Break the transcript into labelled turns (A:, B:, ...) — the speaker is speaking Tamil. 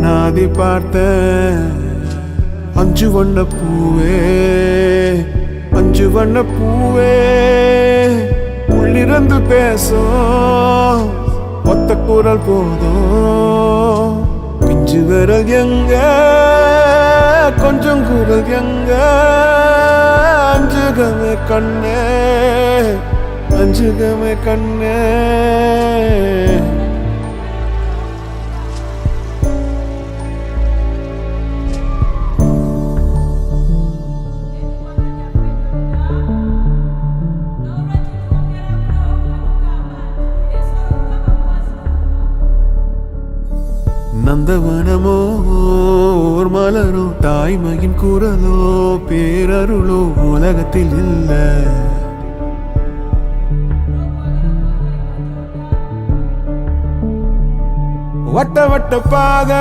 A: நாதி பார்த்த அஞ்சு வண்ண பூவே, அஞ்சு வண்ண பூவே, உள்ளிருந்து பேசும் ஒத்த குரல் போதும். பிஞ்சு விரல் எங்க, கொஞ்சம் குரல் எங்க, அஞ்சுகமே கண்ணே, அஞ்சுகமே கண்ணே. நந்தவனமோ ஓர் மலரோ, தாய்மையின் குரலோ, பேரருளோ உலகத்தில் இல்ல. வட்ட வட்ட பாத